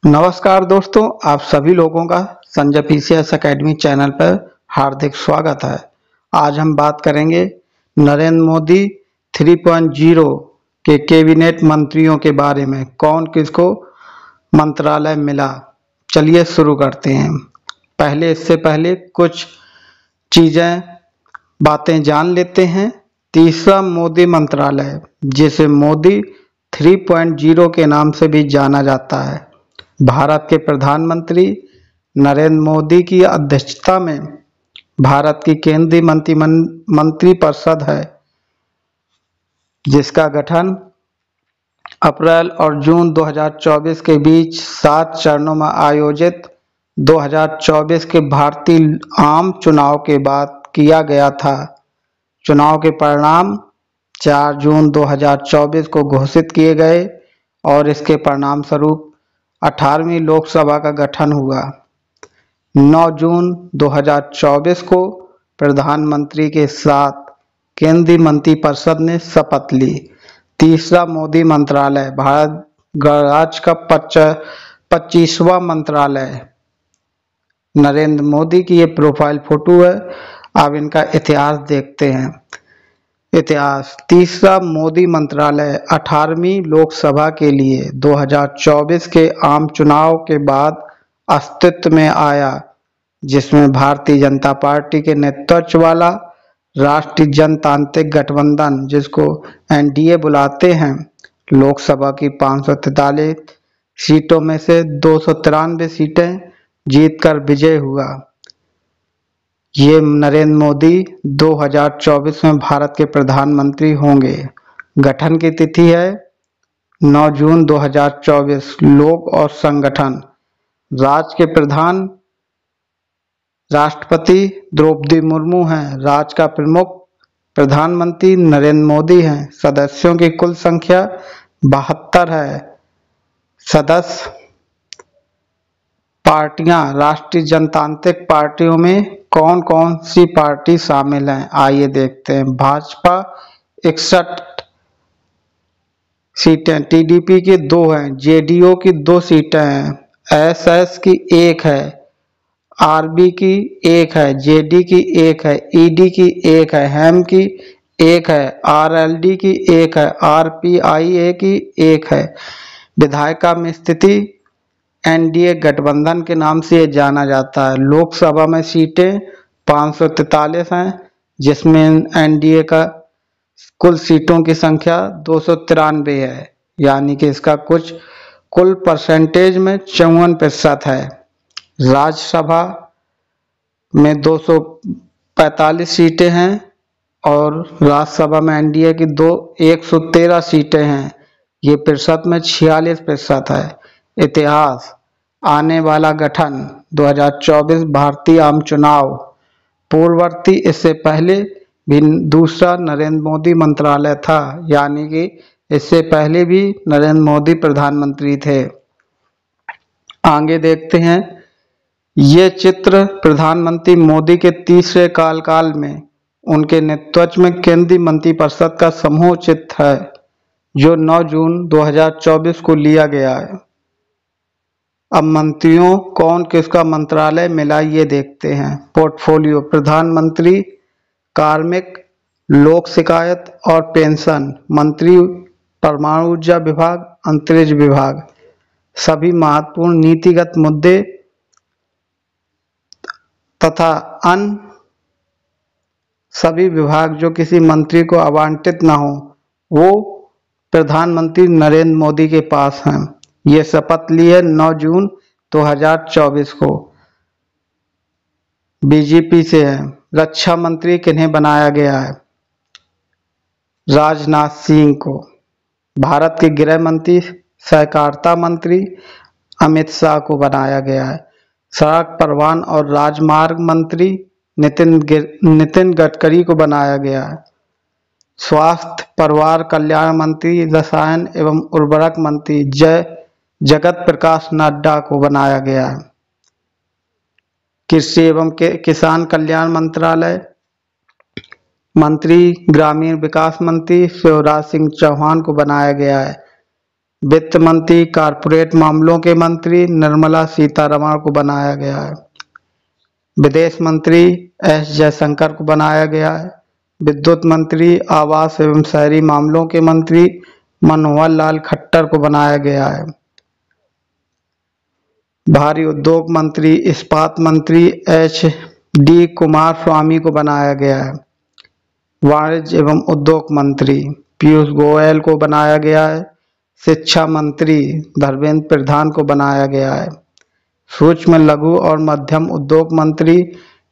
नमस्कार दोस्तों, आप सभी लोगों का संजय पीसीएस एकेडमी चैनल पर हार्दिक स्वागत है। आज हम बात करेंगे नरेंद्र मोदी 3.0 के कैबिनेट मंत्रियों के बारे में। कौन किसको मंत्रालय मिला, चलिए शुरू करते हैं। इससे पहले कुछ बातें जान लेते हैं। तीसरा मोदी मंत्रालय, जिसे मोदी 3.0 के नाम से भी जाना जाता है, भारत के प्रधानमंत्री नरेंद्र मोदी की अध्यक्षता में भारत की केंद्रीय मंत्रिपरिषद है, जिसका गठन अप्रैल और जून 2024 के बीच 7 चरणों में आयोजित 2024 के भारतीय आम चुनाव के बाद किया गया था। चुनाव के परिणाम 4 जून 2024 को घोषित किए गए और इसके परिणाम स्वरूप 18वीं लोकसभा का गठन हुआ। 9 जून 2024 को प्रधानमंत्री के साथ केंद्रीय मंत्रिपरिषद ने शपथ ली। तीसरा मोदी मंत्रालय भारत गणराज्य का 25वां मंत्रालय। नरेंद्र मोदी की ये प्रोफाइल फोटो है। अब इनका इतिहास देखते हैं। इतिहास: तीसरा मोदी मंत्रालय 18वीं लोकसभा के लिए 2024 के आम चुनाव के बाद अस्तित्व में आया, जिसमें भारतीय जनता पार्टी के नेतृत्व वाला राष्ट्रीय जनतांत्रिक गठबंधन, जिसको एनडीए बुलाते हैं, लोकसभा की 543 सीटों में से 293 सीटें जीतकर विजय हुआ। ये नरेंद्र मोदी 2024 में भारत के प्रधानमंत्री होंगे। गठन की तिथि है 9 जून 2024। लोक और संगठन: राज्य के प्रधान राष्ट्रपति द्रौपदी मुर्मू हैं। राज्य का प्रमुख प्रधानमंत्री नरेंद्र मोदी हैं। सदस्यों की कुल संख्या 72 है। सदस्य पार्टियां: राष्ट्रीय जनतांत्रिक पार्टियों में कौन कौन सी पार्टी शामिल हैं, आइए देखते हैं। भाजपा 61 सीटें, टीडीपी की 2 हैं, जेडीयू की 2 सीटें हैं, एसएस की 1 है, आरबी की 1 है, जेडी की 1 है, ईडी की 1 है, हेम की 1 है, आरएलडी की 1 है, आरपीआईए की 1 है। विधायिका में स्थिति: एनडीए गठबंधन के नाम से ये जाना जाता है। लोकसभा में सीटें 543 हैं, जिसमें एनडीए का कुल सीटों की संख्या 293 है, यानी कि इसका कुल परसेंटेज में 54% है। राज्यसभा में 245 सीटें हैं और राज्यसभा में एनडीए की 113 सीटें हैं। ये प्रतिशत में 46% है। इतिहास: आने वाला गठन 2024 भारतीय आम चुनाव पूर्ववर्ती, इससे पहले भी दूसरा नरेंद्र मोदी मंत्रालय था, यानी कि इससे पहले भी नरेंद्र मोदी प्रधानमंत्री थे। आगे देखते हैं। ये चित्र प्रधानमंत्री मोदी के तीसरे कार्यकाल में उनके नेतृत्व में केंद्रीय मंत्रिपरिषद का समूह चित्र है, जो 9 जून 2024 को लिया गया है। अब मंत्रियों कौन किसका मंत्रालय मिला, ये देखते हैं। पोर्टफोलियो: प्रधानमंत्री कार्मिक, लोक शिकायत और पेंशन मंत्री, परमाणु ऊर्जा विभाग, अंतरिक्ष विभाग। सभी महत्वपूर्ण नीतिगत मुद्दे तथा अन्य सभी विभाग जो किसी मंत्री को आवंटित न हो, वो प्रधानमंत्री नरेंद्र मोदी के पास हैं। ये शपथ ली है 9 जून 2024 को। बीजेपी से है। रक्षा मंत्री किन्हें बनाया गया है? राजनाथ सिंह को। भारत के गृह मंत्री, सहकारिता मंत्री अमित शाह को बनाया गया है। सड़क परिवहन और राजमार्ग मंत्री नितिन गडकरी को बनाया गया है। स्वास्थ्य परिवार कल्याण मंत्री, रसायन एवं उर्वरक मंत्री जगत प्रकाश नड्डा को बनाया गया है। कृषि एवं किसान कल्याण मंत्रालय मंत्री, ग्रामीण विकास मंत्री शिवराज सिंह चौहान को बनाया गया है। वित्त मंत्री कारपोरेट मामलों के मंत्री निर्मला सीतारमण को बनाया गया है। विदेश मंत्री एस जयशंकर को बनाया गया है। विद्युत मंत्री आवास एवं शहरी मामलों के मंत्री मनोहर लाल खट्टर को बनाया गया है। भारी उद्योग मंत्री इस्पात मंत्री एच डी कुमार स्वामी को बनाया गया है। वाणिज्य एवं उद्योग मंत्री पीयूष गोयल को बनाया गया है। शिक्षा मंत्री धर्मेंद्र प्रधान को बनाया गया है। सूक्ष्म लघु और मध्यम उद्योग मंत्री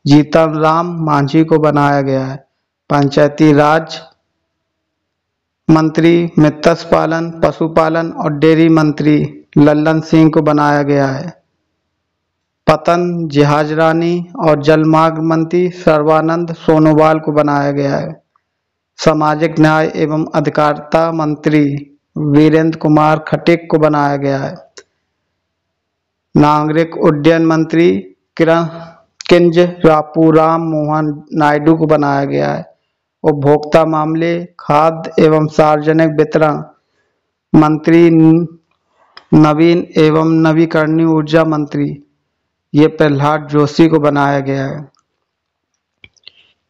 जीतन राम मांझी को बनाया गया है। पंचायती राज मंत्री मत्स्य पालन पशुपालन और डेयरी मंत्री लल्लन सिंह को बनाया गया है। पतन जहाजरानी और जलमार्ग मंत्री सर्बानंद सोनोवाल को बनाया गया है। सामाजिक न्याय एवं अधिकारिता मंत्री वीरेंद्र कुमार खटीक को बनाया गया है। नागरिक उड्डयन मंत्री किंजरापू राम मोहन नायडू को बनाया गया है। उपभोक्ता मामले खाद्य एवं सार्वजनिक वितरण मंत्री नवीन एवं नवीकरणीय ऊर्जा मंत्री ये प्रहलाद जोशी को बनाया गया है।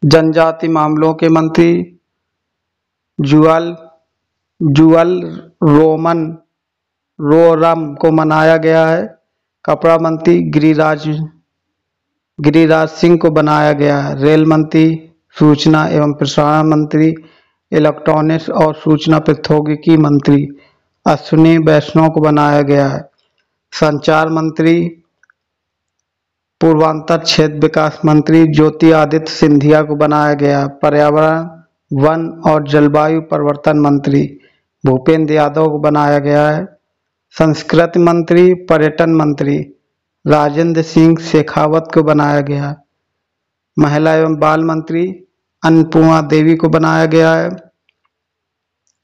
जनजाति मामलों के मंत्री जुअल रोरम को बनाया गया है। कपड़ा मंत्री गिरिराज सिंह को बनाया गया है। रेल मंत्री सूचना एवं प्रसारण मंत्री इलेक्ट्रॉनिक्स और सूचना प्रौद्योगिकी मंत्री अश्विनी वैष्णव को बनाया गया है। संचार मंत्री पूर्वांचल क्षेत्र विकास मंत्री ज्योतिरादित्य सिंधिया को बनाया गया। पर्यावरण वन और जलवायु परिवर्तन मंत्री भूपेंद्र यादव को बनाया गया है। संस्कृति मंत्री पर्यटन मंत्री राजेंद्र सिंह शेखावत को बनाया गया। महिला एवं बाल मंत्री अन्नपूर्णा देवी को बनाया गया है।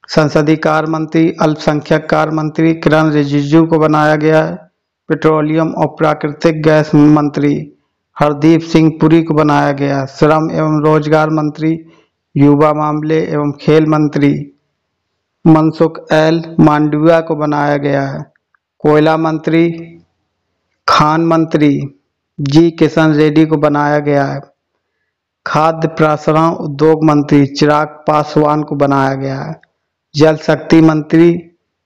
संसदीय कार्य मंत्री अल्पसंख्यक कार्य मंत्री किरण रिजिजू को बनाया गया है। पेट्रोलियम और प्राकृतिक गैस मंत्री हरदीप सिंह पुरी को बनाया गया। श्रम एवं रोजगार मंत्री युवा मामले एवं खेल मंत्री मनसुख एल मांडविया को बनाया गया है। कोयला मंत्री खान मंत्री जी किशन रेड्डी को बनाया गया है। खाद्य प्रसंस्करण उद्योग मंत्री चिराग पासवान को बनाया गया है। जल शक्ति मंत्री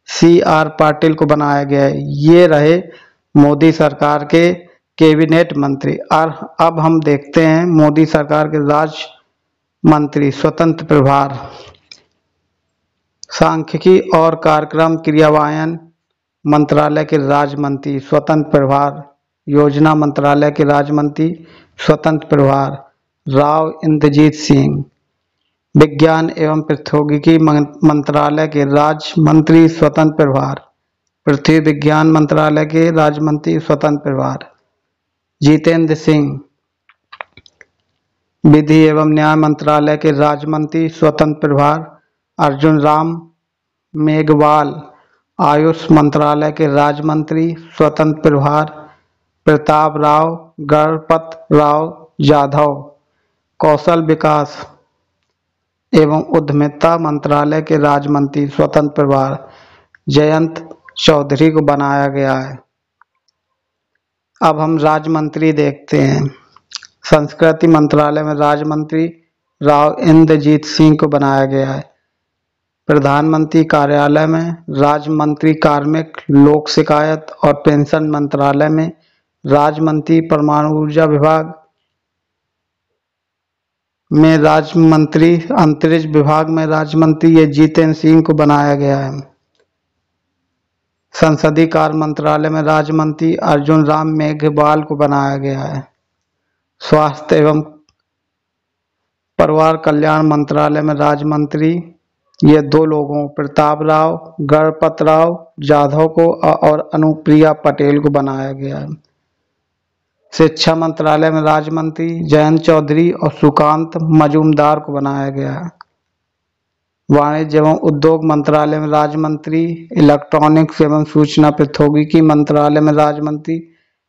सी आर पाटिल को बनाया गया है। ये रहे मोदी सरकार के कैबिनेट मंत्री। और अब हम देखते हैं मोदी सरकार के राज्य मंत्री स्वतंत्र प्रभार। सांख्यिकी और कार्यक्रम क्रियान्वयन मंत्रालय के राज्य मंत्री स्वतंत्र प्रभार। योजना मंत्रालय के राज्य मंत्री स्वतंत्र प्रभार राव इंद्रजीत सिंह। विज्ञान एवं प्रौद्योगिकी मंत्रालय के राज्य मंत्री स्वतंत्र प्रभार। पृथ्वी विज्ञान मंत्रालय के राज्य मंत्री स्वतंत्र प्रभार जितेंद्र सिंह। विधि एवं न्याय मंत्रालय के राज्य मंत्री स्वतंत्र प्रभार अर्जुन राम मेघवाल। आयुष मंत्रालय के राज्य मंत्री स्वतंत्र प्रभार प्रताप राव गणपत राव जाधव। कौशल विकास एवं उद्यमिता मंत्रालय के राज्य मंत्री स्वतंत्र प्रभार जयंत चौधरी को बनाया गया है। अब हम राज्य मंत्री देखते हैं। संस्कृति मंत्रालय में राज्य मंत्री राव इंद्रजीत सिंह को बनाया गया है। प्रधानमंत्री कार्यालय में राज्य मंत्री कार्मिक लोक शिकायत और पेंशन मंत्रालय में राज्य मंत्री परमाणु ऊर्जा विभाग में राज्य मंत्री अंतरिक्ष विभाग में राज्य मंत्री ये जितेंद्र सिंह को बनाया गया है। संसदीय कार्य मंत्रालय में राज्य मंत्री अर्जुन राम मेघवाल को बनाया गया है। स्वास्थ्य एवं परिवार कल्याण मंत्रालय में राज्य मंत्री ये दो लोगों प्रताप राव गणपत राव जाधव को और अनुप्रिया पटेल को बनाया गया है। शिक्षा मंत्रालय में राज्य मंत्री जयंत चौधरी और सुकांत मजूमदार को बनाया गया है। वाणिज्य एवं उद्योग मंत्रालय में राज्य मंत्री इलेक्ट्रॉनिक्स एवं सूचना प्रौद्योगिकी मंत्रालय में राज्य मंत्री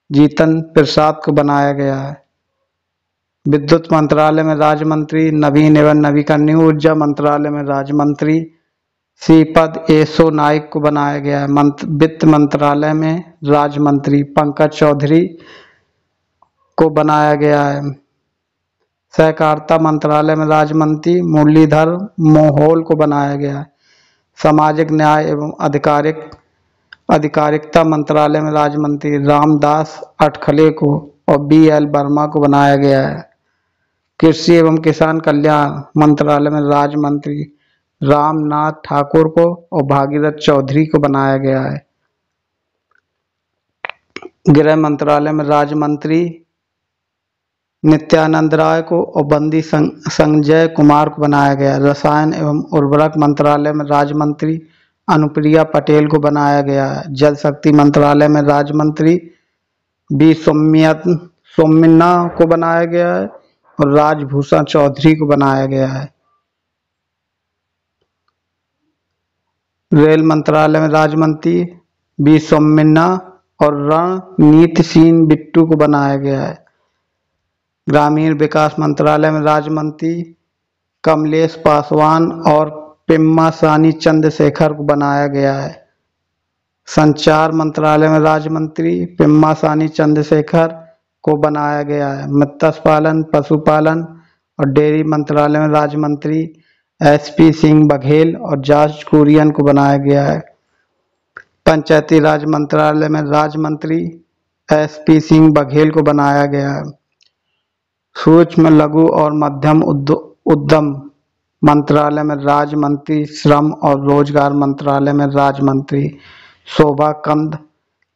जीतन प्रसाद को बनाया गया है। विद्युत मंत्रालय में राज्य मंत्री नवीन एवं नवीकरणीय ऊर्जा मंत्रालय में राज्य मंत्री श्रीपद येसो नाइक को बनाया गया है। वित्त मंत्रालय में राज्य मंत्री पंकज चौधरी को बनाया गया है। सहकारिता मंत्रालय में राज्य मंत्री मुरलीधर मोहोल को बनाया गया है। सामाजिक न्याय एवं अधिकारिता मंत्रालय में राज्य मंत्री रामदास अठखले को और BL वर्मा को बनाया गया है। कृषि एवं किसान कल्याण मंत्रालय में राज्य मंत्री रामनाथ ठाकुर को और भागीरथ चौधरी को बनाया गया है। गृह मंत्रालय में राज्य मंत्री नित्यानंद राय को और बंदी संजय कुमार को बनाया गया। रसायन एवं उर्वरक मंत्रालय में राज्य मंत्री अनुप्रिया पटेल को बनाया गया है। जल शक्ति मंत्रालय में राज्य मंत्री बी सोमन्ना को बनाया गया है और राजभूषण चौधरी को बनाया गया है। रेल मंत्रालय में राज्य मंत्री बी सोमन्ना और रणनीत सिंह बिट्टू को बनाया गया है। ग्रामीण विकास मंत्रालय में राज्य मंत्री कमलेश पासवान और पेम्मा सानी चंद्रशेखर को बनाया गया है। संचार मंत्रालय में राज्य मंत्री पेम्मा सानी चंद्रशेखर को बनाया गया है। मत्स्य पालन, पशुपालन और डेयरी मंत्रालय में राज्य मंत्री SP सिंह बघेल और जॉर्ज कुरियन को बनाया गया है। पंचायती राज मंत्रालय में राज्य मंत्री SP सिंह बघेल को बनाया गया है। सूक्ष्म लघु और मध्यम उद्यम मंत्रालय में राज्य मंत्री श्रम और रोजगार मंत्रालय में राज्य मंत्री शोभा कंद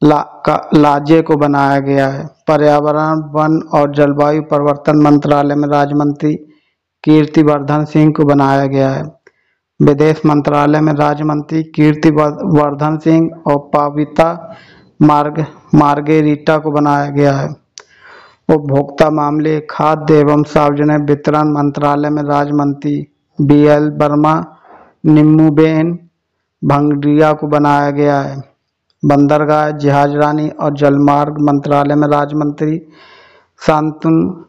लाजे को बनाया गया है। पर्यावरण, वन और जलवायु परिवर्तन मंत्रालय में राज्य मंत्री कीर्तिवर्धन सिंह को बनाया गया है। विदेश मंत्रालय में राज्य मंत्री कीर्तिवर्धन सिंह और पाविता मार्गेरिटा को बनाया गया है। उपभोक्ता मामले, खाद्य एवं सार्वजनिक वितरण मंत्रालय में राज्य मंत्री BL वर्मा निम्बूबेन भंगडिया को बनाया गया है। बंदरगाह, जहाजरानी और जलमार्ग मंत्रालय में राज्य मंत्री शांतनु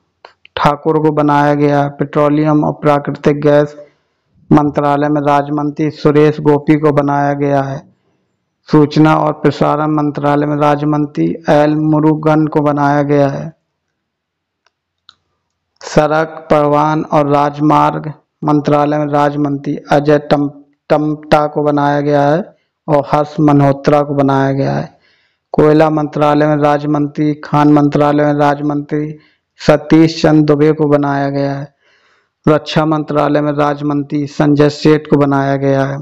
ठाकुर को बनाया गया है। पेट्रोलियम और प्राकृतिक गैस मंत्रालय में राज्य मंत्री सुरेश गोपी को बनाया गया है। सूचना और प्रसारण मंत्रालय में राज्य मंत्री L मुरुगन को बनाया गया है। सड़क परिवहन और राजमार्ग मंत्रालय में राज्य मंत्री अजय टम्टा को बनाया गया है और हर्ष मल्होत्रा को बनाया गया है। कोयला मंत्रालय में राज्य मंत्री, खान मंत्रालय में राज्य मंत्री सतीश चंद्र दुबे को बनाया गया है। रक्षा मंत्रालय में राज्य मंत्री संजय सेठ को बनाया गया है।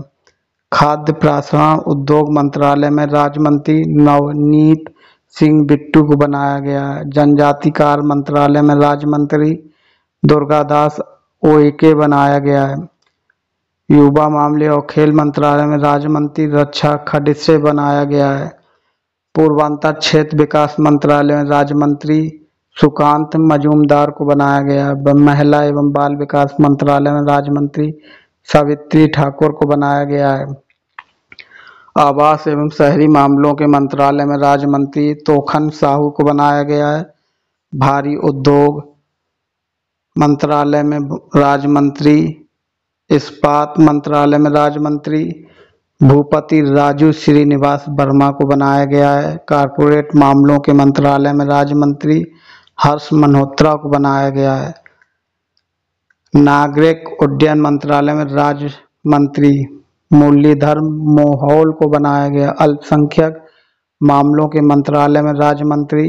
खाद्य प्रसंस्करण उद्योग मंत्रालय में राज्य मंत्री नवनीत सिंह बिट्टू को बनाया गया है। जनजाति कार्य मंत्रालय में राज्य मंत्री दुर्गादास ओइके बनाया गया है। युवा मामले और खेल मंत्रालय में राज्य मंत्री रक्षा खडसे बनाया गया है। पूर्वांचल क्षेत्र विकास मंत्रालय में राज्य मंत्री सुकांत मजूमदार को बनाया गया है। महिला एवं बाल विकास मंत्रालय में राज्य मंत्री सावित्री ठाकुर को बनाया गया है। आवास एवं शहरी मामलों के मंत्रालय में राज्य मंत्री तोखन साहू को बनाया गया है। भारी उद्योग मंत्रालय में राज्य मंत्री, इस्पात मंत्रालय में राज्य मंत्री भूपति राजू श्रीनिवास वर्मा को बनाया गया है। कारपोरेट मामलों के मंत्रालय में राज्य मंत्री हर्ष मल्होत्रा को बनाया गया है। नागरिक उड्डयन मंत्रालय में राज्य मंत्री मुरलीधर मोहोल को बनाया गया। अल्पसंख्यक मामलों के मंत्रालय में राज्य मंत्री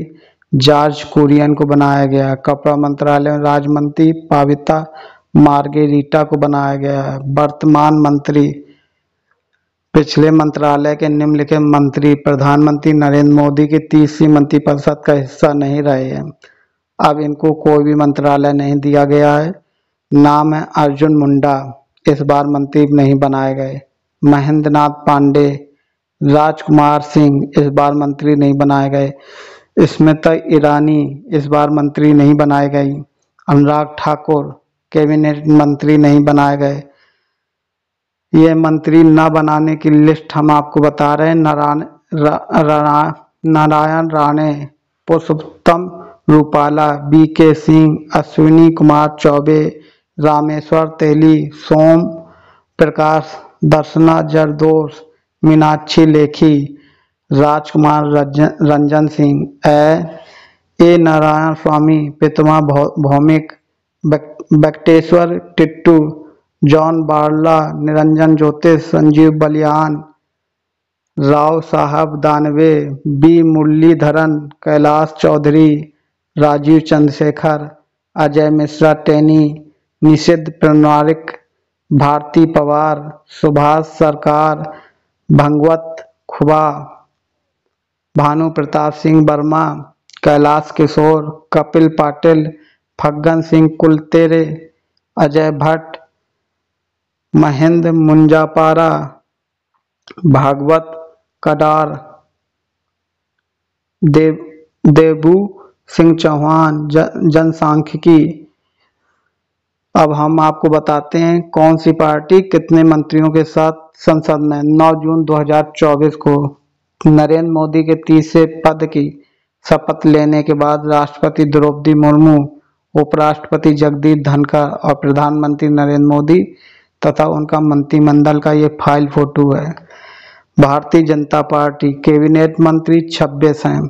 जॉर्ज कुरियन को बनाया गया। कपड़ा मंत्रालय में राज्य मंत्री पाविता मार्गेरिटा को बनाया गया है। वर्तमान मंत्री पिछले मंत्रालय के निम्नलिखित मंत्री प्रधानमंत्री नरेंद्र मोदी की तीसरी मंत्रिपरिषद का हिस्सा नहीं रहे हैं। अब इनको कोई भी मंत्रालय नहीं दिया गया है। नाम है अर्जुन मुंडा, इस बार मंत्री नहीं बनाए गए। महेंद्र नाथ पांडे, राजकुमार सिंह इस बार मंत्री नहीं बनाए गए। स्मृति ईरानी इस बार मंत्री नहीं बनाई गई। अनुराग ठाकुर कैबिनेट मंत्री नहीं बनाए गए। ये मंत्री न बनाने की लिस्ट हम आपको बता रहे हैं। नारायण राणे, पुरुषोत्तम रूपाला, BK सिंह, अश्विनी कुमार चौबे, रामेश्वर तेली, सोम प्रकाश दर्शना जरदोश, मीनाक्षी लेखी, राजकुमार रंजन सिंह, ए नारायण स्वामी, प्रतिमा भौमिक, वेंकटेश्वर टिट्टू, जॉन बारला, निरंजन ज्योतिष, संजीव बलियान, राव साहब दानवे, बी मुरलीधरन, कैलाश चौधरी, राजीव चंद्रशेखर, अजय मिश्रा टेनी, निषिद्ध प्रणालिक, भारती पवार, सुभाष सरकार, भगवत खुबा, भानु प्रताप सिंह वर्मा, कैलाश किशोर, कपिल पाटिल, फग्गन सिंह कुलतेरे, अजय भट्ट, महेंद्र मुंजापारा, भागवत कडार, देबू सिंह चौहान, जनसांख्यिकी। अब हम आपको बताते हैं कौन सी पार्टी कितने मंत्रियों के साथ संसद में। 9 जून 2024 को नरेंद्र मोदी के तीसरे पद की शपथ लेने के बाद राष्ट्रपति द्रौपदी मुर्मू, उपराष्ट्रपति जगदीप धनखड़ और प्रधानमंत्री नरेंद्र मोदी तथा उनका मंत्रिमंडल का ये फाइल फोटो है। भारतीय जनता पार्टी कैबिनेट मंत्री 26 हैं,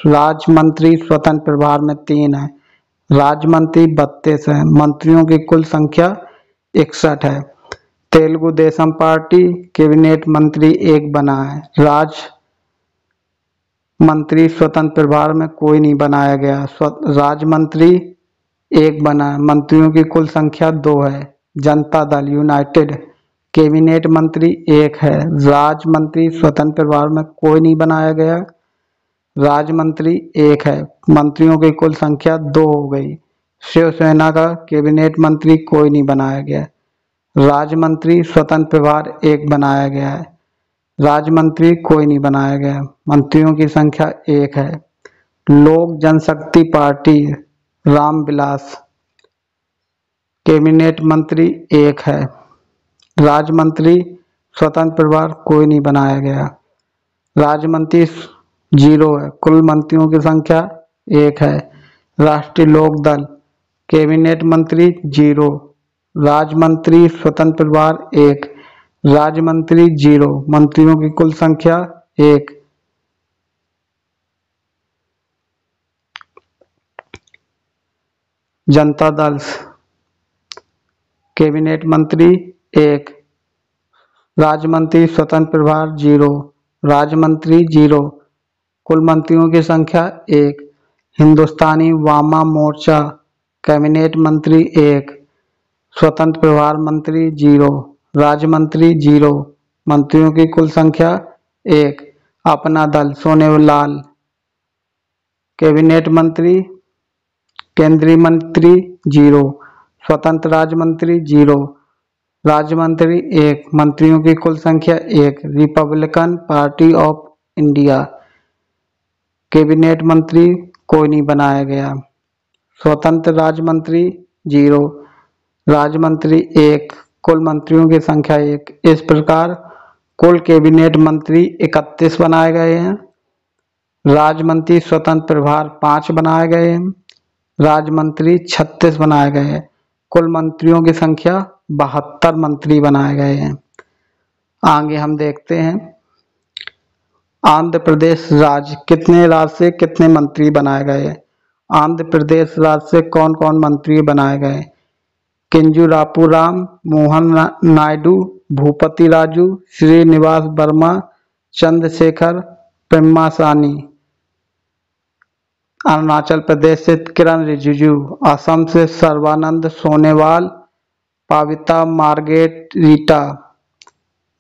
राज्य मंत्री स्वतंत्र प्रभार में 3 हैं, राज्य मंत्री 32 हैं, मंत्रियों की कुल संख्या 61 है। तेलुगु देशम पार्टी कैबिनेट मंत्री 1 बना है, राज्य मंत्री स्वतंत्र प्रभार में कोई नहीं बनाया गया, राज्य मंत्री 1 बना है, मंत्रियों की कुल संख्या 2 है। जनता दल यूनाइटेड कैबिनेट मंत्री 1 है, राज्य मंत्री स्वतंत्र प्रभार में कोई नहीं बनाया गया, राज्य मंत्री 1 है, मंत्रियों की कुल संख्या 2 हो गई। शिवसेना का कैबिनेट मंत्री कोई नहीं बनाया गया, राज्य मंत्री स्वतंत्र प्रभार 1 बनाया गया है, राज्य मंत्री कोई नहीं बनाया गया, मंत्रियों की संख्या 1 है। लोक जनशक्ति पार्टी रामविलास कैबिनेट मंत्री 1 है, राज्य मंत्री स्वतंत्र प्रभार कोई नहीं बनाया गया, राज्य मंत्री 0 है, कुल मंत्रियों की संख्या 1 है। राष्ट्रीय लोक दल कैबिनेट मंत्री 0, राज्य मंत्री स्वतंत्र प्रभार 1, राज्य मंत्री 0, मंत्रियों की कुल संख्या 1। जनता दल कैबिनेट मंत्री 1, राज्य मंत्री स्वतंत्र प्रभार 0, राज्य मंत्री 0, कुल मंत्रियों की संख्या 1। हिंदुस्तानी वामा मोर्चा कैबिनेट मंत्री 1, स्वतंत्र प्रभार मंत्री 0, राज्य मंत्री 0, मंत्रियों की कुल संख्या 1। अपना दल सोनेवाल कैबिनेट मंत्री केंद्रीय मंत्री 0, स्वतंत्र राज्य मंत्री 0, राज्य मंत्री 1, मंत्रियों की कुल संख्या 1। Republican party of India cabinet मंत्री कोई नहीं बनाया गया, स्वतंत्र राज्य मंत्री 0, राज्य मंत्री 1, कुल मंत्रियों की संख्या 1। इस प्रकार कुल कैबिनेट मंत्री 31 बनाए गए हैं, राज्य मंत्री स्वतंत्र प्रभार 5 बनाए गए हैं, राज्य मंत्री 36 बनाए गए हैं, कुल मंत्रियों की संख्या 72 मंत्री बनाए गए हैं। आगे हम देखते हैं आंध्र प्रदेश राज्य कितने राज्य से कितने मंत्री बनाए गए हैं। आंध्र प्रदेश राज्य से कौन कौन मंत्री बनाए गए। किंजरापू राम, मोहन नायडू, भूपति राजू, श्रीनिवास वर्मा, चंद्रशेखर पेम्मासानी। अरुणाचल प्रदेश से किरण रिजिजू, असम से सर्बानंद सोनोवाल, पाविता मार्गेरिटा।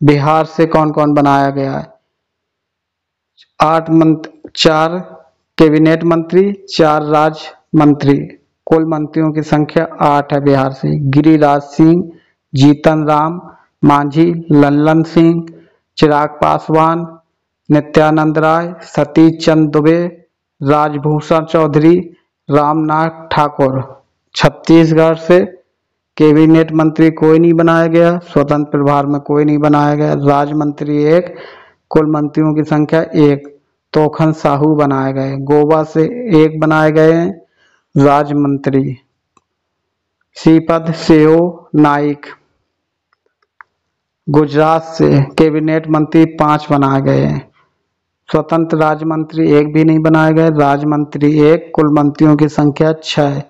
बिहार से कौन कौन बनाया गया है। 4 कैबिनेट मंत्री, 4 राज्य मंत्री, कुल मंत्रियों की संख्या 8 है। बिहार से गिरिराज सिंह, जीतन राम मांझी, लल्लन सिंह, चिराग पासवान, नित्यानंद राय, सतीश चंद्र दुबे, राजभूषण चौधरी, रामनाथ ठाकुर। छत्तीसगढ़ से कैबिनेट मंत्री कोई नहीं बनाया गया, स्वतंत्र प्रभार में कोई नहीं बनाया गया, राज्य मंत्री 1, कुल मंत्रियों की संख्या 1। तोखन साहू बनाए गए। गोवा से 1 बनाए गए हैं राज्य मंत्री। श्रीपद सेओ नाइक गुजरात से कैबिनेट मंत्री 5 बनाए गए हैं। स्वतंत्र राज्य मंत्री एक भी नहीं बनाए गए, राज्य मंत्री एक, कुल मंत्रियों की संख्या 6।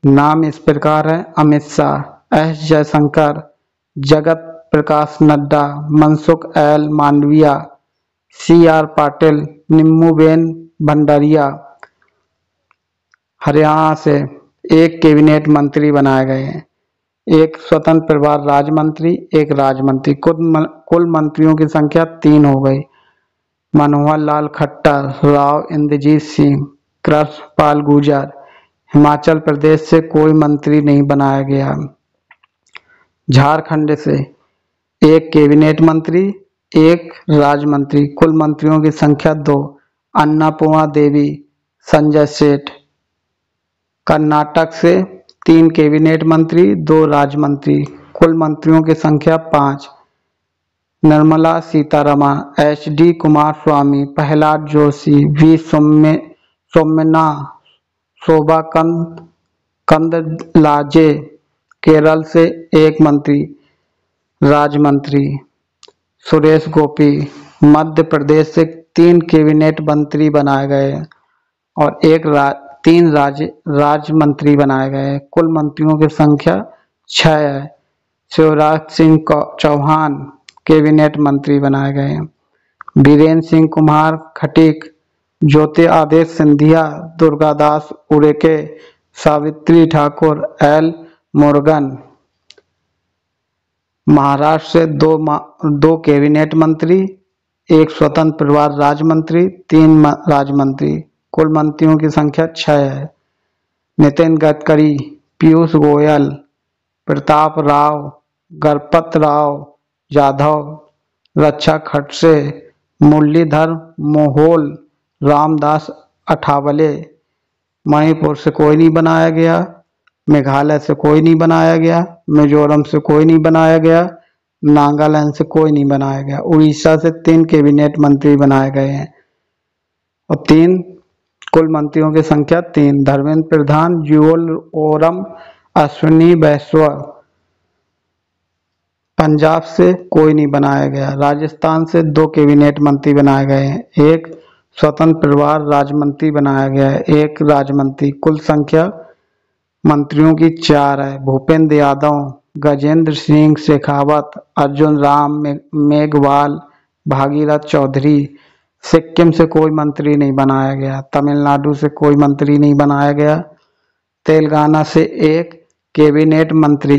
नाम इस प्रकार है: Amit Shah, S Jaishankar, Jagat Prakash Nadda, Mansukh L Mandaviya, CR Patil, नीमूबेन Bhandaria. Haryana से एक कैबिनेट मंत्री बनाए गए हैं, एक स्वतंत्र प्रभार राज्य मंत्री, एक राज्य मंत्री। कुल मंत्रियों की संख्या 3 हो गई: मनोहर लाल खट्टर, राव इंद्रजीत सिंह, कृष्णपाल गुर्जर। हिमाचल प्रदेश से कोई मंत्री नहीं बनाया गया। झारखंड से एक कैबिनेट मंत्री, एक राज्य मंत्री, कुल मंत्रियों की संख्या 2: अन्नपूर्णा देवी, संजय सेठ। कर्नाटक से 3 कैबिनेट मंत्री, 2 राज्य मंत्री, कुल मंत्रियों की संख्या 5: निर्मला सीतारमण, HD कुमारस्वामी, प्रहलाद जोशी, V सोमनाथ, शोभा कंदलाजे। केरल से एक मंत्री, राज्य मंत्री, सुरेश गोपी। मध्य प्रदेश से 3 कैबिनेट मंत्री बनाए गए और 3 राज्य मंत्री बनाए गए। कुल मंत्रियों की संख्या 6 है। शिवराज सिंह चौहान कैबिनेट मंत्री बनाए गए हैं। बीरेन्द्र सिंह कुमार खटीक, ज्योतिरादित्य सिंधिया, दुर्गादास उइके, सावित्री ठाकुर, L मुरुगन। महाराष्ट्र से 2 कैबिनेट मंत्री, एक स्वतंत्र प्रभार राज्य मंत्री, 3 राज्य मंत्री, कुल मंत्रियों की संख्या 6 है। नितिन गडकरी, पीयूष गोयल, प्रताप राव, गणपत राव यादव, रक्षा खडसे, मुरलीधर मोहोल, रामदास अठावले। मणिपुर से कोई नहीं बनाया गया, मेघालय से कोई नहीं बनाया गया, मिजोरम से कोई नहीं बनाया गया, नागालैंड से कोई नहीं बनाया गया। उड़ीसा से 3 कैबिनेट मंत्री बनाए गए हैं और 3 कुल मंत्रियों की संख्या 3: धर्मेंद्र प्रधान, जुएल ओरम, अश्विनी वैष्णव। पंजाब से कोई नहीं बनाया गया। राजस्थान से 2 कैबिनेट मंत्री बनाए गए हैं, एक स्वतंत्र प्रभार राज्य मंत्री बनाया गया है, एक राज्य मंत्री। कुल संख्या मंत्रियों की 4 है: भूपेंद्र यादव, गजेंद्र सिंह शेखावत, अर्जुन राम मेघवाल, भागीरथ चौधरी। सिक्किम से कोई मंत्री नहीं बनाया गया। तमिलनाडु से कोई मंत्री नहीं बनाया गया। तेलंगाना से एक कैबिनेट मंत्री,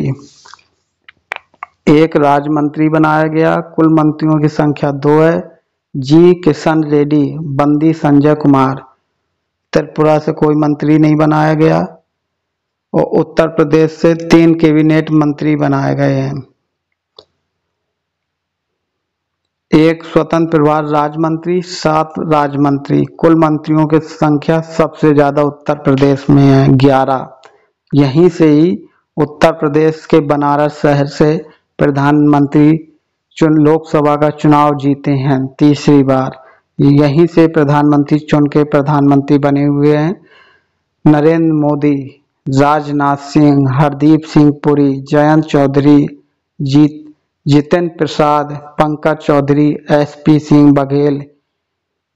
एक राज्य मंत्री बनाया गया। कुल मंत्रियों की संख्या 2 है: जी किशन रेड्डी, बंदी संजय कुमार। त्रिपुरा से कोई मंत्री नहीं बनाया गया और उत्तर प्रदेश से 3 कैबिनेट मंत्री बनाए गए हैं, एक स्वतंत्र प्रभार राज्य मंत्री, 7 राज्य मंत्री। कुल मंत्रियों की संख्या सबसे ज्यादा उत्तर प्रदेश में है, 11। यहीं से ही उत्तर प्रदेश के बनारस शहर से प्रधानमंत्री लोकसभा का चुनाव जीते हैं 3री बार। यहीं से प्रधानमंत्री चुन के प्रधानमंत्री बने हुए हैं। Narendra Modi, Rajnath Singh, Hardeep Singh Puri, Jayant Chaudhary, Jitendra Prasad, Pankaj Chaudhary, SP Singh Baghel,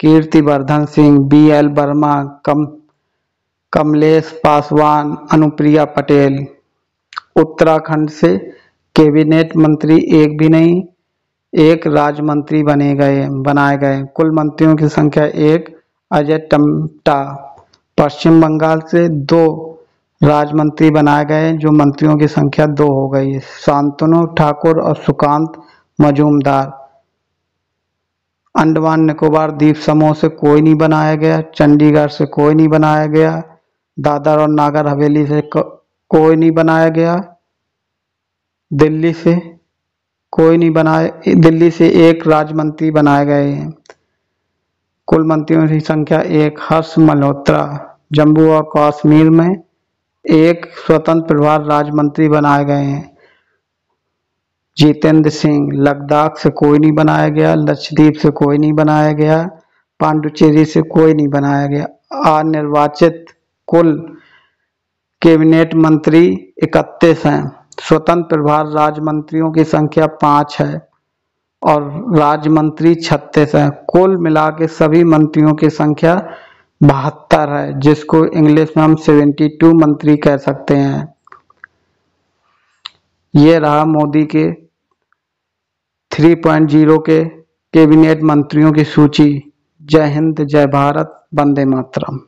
Kirtivardhan Singh, BL Verma, Kamlesh Paswan, Anupriya Patel. उत्तराखंड से कैबिनेट मंत्री एक भी नहीं, एक राज्य मंत्री बनाए गए। कुल मंत्रियों की संख्या 1: अजय टम्टा। पश्चिम बंगाल से 2 राज्य मंत्री बनाए गए जो मंत्रियों की संख्या 2 हो गई: शांतनु ठाकुर और सुकांत मजूमदार। अंडमान निकोबार द्वीप समूह से कोई नहीं बनाया गया। चंडीगढ़ से कोई नहीं बनाया गया। दादर और नागर हवेली से कोई नहीं बनाया गया। दिल्ली से कोई नहीं बनाया। दिल्ली से एक राज्य मंत्री बनाए गए हैं। कुल मंत्रियों की संख्या 1: हर्ष मल्होत्रा। जम्मू और कश्मीर में एक स्वतंत्र प्रभार राज्य मंत्री बनाए गए हैं, जितेंद्र सिंह। लद्दाख से कोई नहीं बनाया गया। लक्षद्वीप से कोई नहीं बनाया गया। पांडुचेरी से कोई नहीं बनाया गया। अनिर्वाचित कुल कैबिनेट मंत्री 31 हैं। स्वतंत्र प्रभार राज्य मंत्रियों की संख्या 5 है और राज्य मंत्री 36 है। कुल मिला के सभी मंत्रियों की संख्या 72 है, जिसको इंग्लिश में हम 72 मंत्री कह सकते हैं। ये रहा मोदी के 3.0 के कैबिनेट मंत्रियों की सूची। जय हिंद, जय भारत, वंदे मातरम।